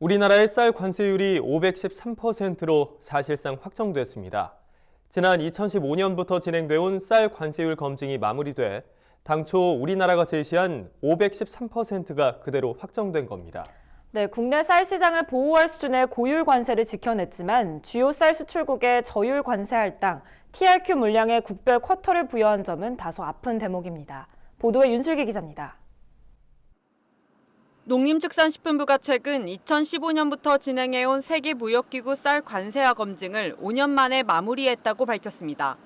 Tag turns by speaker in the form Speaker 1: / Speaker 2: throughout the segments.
Speaker 1: 우리나라의 쌀 관세율이 513%로 사실상 확정됐습니다. 지난 2015년부터 진행돼온 쌀 관세율 검증이 마무리돼 당초 우리나라가 제시한 513%가 그대로 확정된 겁니다.
Speaker 2: 네, 국내 쌀 시장을 보호할 수준의 고율 관세를 지켜냈지만 주요 쌀 수출국에 저율 관세 할당, TRQ 물량의 국별 쿼터를 부여한 점은 다소 아픈 대목입니다. 보도에 윤슬기 기자입니다.
Speaker 3: 농림축산식품부가 최근 2015년부터 진행해온 세계무역기구 쌀 관세화 검증을 5년 만에 마무리했다고 밝혔습니다.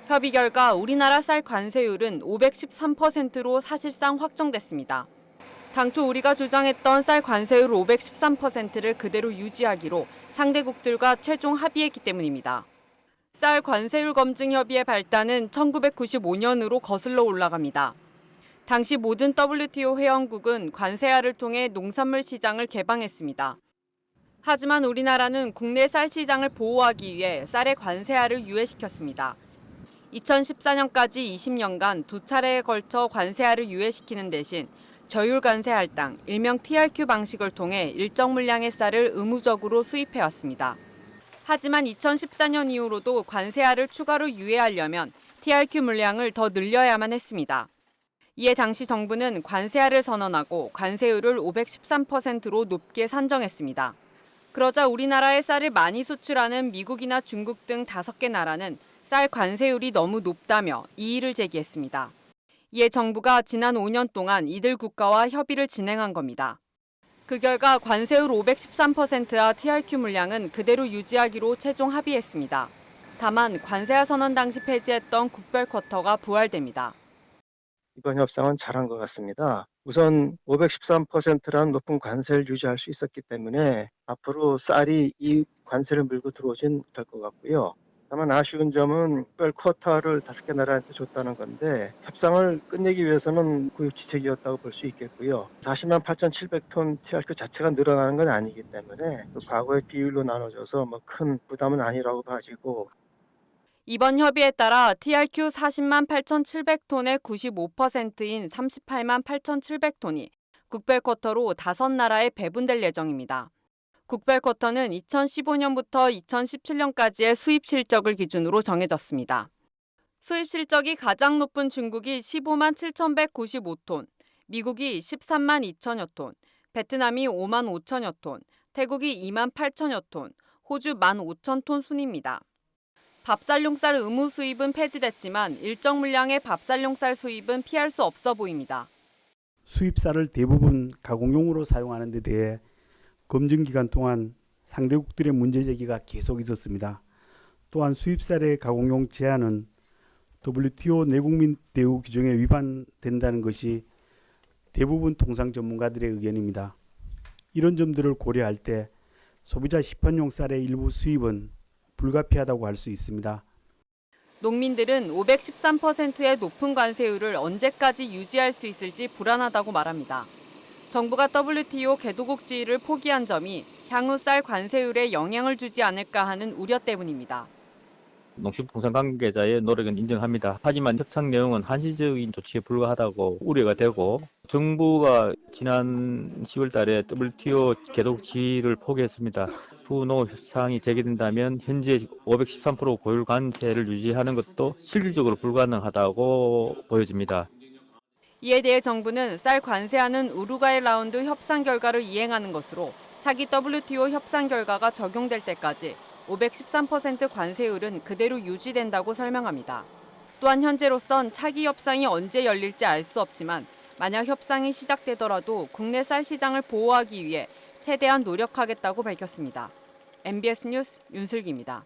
Speaker 3: 협의 결과 우리나라 쌀 관세율은 513%로 사실상 확정됐습니다. 당초 우리가 주장했던 쌀 관세율 513%를 그대로 유지하기로 상대국들과 최종 합의했기 때문입니다. 쌀 관세율 검증 협의의 발단은 1995년으로 거슬러 올라갑니다. 당시 모든 WTO 회원국은 관세화를 통해 농산물 시장을 개방했습니다. 하지만 우리나라는 국내 쌀 시장을 보호하기 위해 쌀의 관세화를 유예시켰습니다. 2014년까지 20년간 두 차례에 걸쳐 관세화를 유예시키는 대신 저율 관세 할당, 일명 TRQ 방식을 통해 일정 물량의 쌀을 의무적으로 수입해왔습니다. 하지만 2014년 이후로도 관세화를 추가로 유예하려면 TRQ 물량을 더 늘려야만 했습니다. 이에 당시 정부는 관세화를 선언하고 관세율을 513%로 높게 산정했습니다. 그러자 우리나라의 쌀을 많이 수출하는 미국이나 중국 등 5개 나라는 쌀 관세율이 너무 높다며 이의를 제기했습니다. 이에 정부가 지난 5년 동안 이들 국가와 협의를 진행한 겁니다. 그 결과 관세율 513%와 TRQ 물량은 그대로 유지하기로 최종 합의했습니다. 다만 관세화 선언 당시 폐지했던 국별 쿼터가 부활됩니다.
Speaker 4: 이번 협상은 잘한 것 같습니다. 우선 513%라는 높은 관세를 유지할 수 있었기 때문에 앞으로 쌀이 이 관세를 물고 들어오진 못할 것 같고요. 다만 아쉬운 점은 특별 쿼터를 5개 나라한테 줬다는 건데 협상을 끝내기 위해서는 고육지책이었다고 볼 수 있겠고요. 40만 8,700톤 TRQ 자체가 늘어나는 건 아니기 때문에 과거의 비율로 나눠져서 큰 부담은 아니라고 봐지고
Speaker 3: 이번 협의에 따라 TRQ 40만 8,700톤의 95%인 38만 8,700톤이 국별 쿼터로 5나라에 배분될 예정입니다. 국별 쿼터는 2015년부터 2017년까지의 수입 실적을 기준으로 정해졌습니다. 수입 실적이 가장 높은 중국이 15만 7,195톤, 미국이 13만 2천여 톤, 베트남이 5만 5천여 톤, 태국이 2만 8천여 톤, 호주 1만 5천 톤 순입니다. 밥살용쌀 의무 수입은 폐지됐지만 일정 물량의 밥살용쌀 수입은 피할 수 없어 보입니다.
Speaker 5: 수입쌀을 대부분 가공용으로 사용하는 데 대해 검증 기간 동안 상대국들의 문제 제기가 계속 있었습니다. 또한 수입쌀의 가공용 제한은 WTO 내국민 대우 규정에 위반된다는 것이 대부분 통상 전문가들의 의견입니다. 이런 점들을 고려할 때 소비자 시판용 쌀의 일부 수입은 불가피하다고 할 수 있습니다.
Speaker 3: 농민들은 513%의 높은 관세율을 언제까지 유지할 수 있을지 불안하다고 말합니다. 정부가 WTO 개도국 지위를 포기한 점이 향후 쌀 관세율에 영향을 주지 않을까 하는 우려 때문입니다.
Speaker 6: 농식품공산 관계자의 노력은 인정합니다. 하지만 협상 내용은 한시적인 조치에 불과하다고 우려가 되고 정부가 지난 10월 달에 WTO 개도국 지위를 포기했습니다. 후노 협상이 재개된다면 현재 513% 고율 관세를 유지하는 것도 실질적으로 불가능하다고 보여집니다.
Speaker 3: 이에 대해 정부는 쌀 관세하는 우루과이 라운드 협상 결과를 이행하는 것으로 차기 WTO 협상 결과가 적용될 때까지 513% 관세율은 그대로 유지된다고 설명합니다. 또한 현재로선 차기 협상이 언제 열릴지 알 수 없지만 만약 협상이 시작되더라도 국내 쌀 시장을 보호하기 위해 최대한 노력하겠다고 밝혔습니다. MBS 뉴스 윤슬기입니다.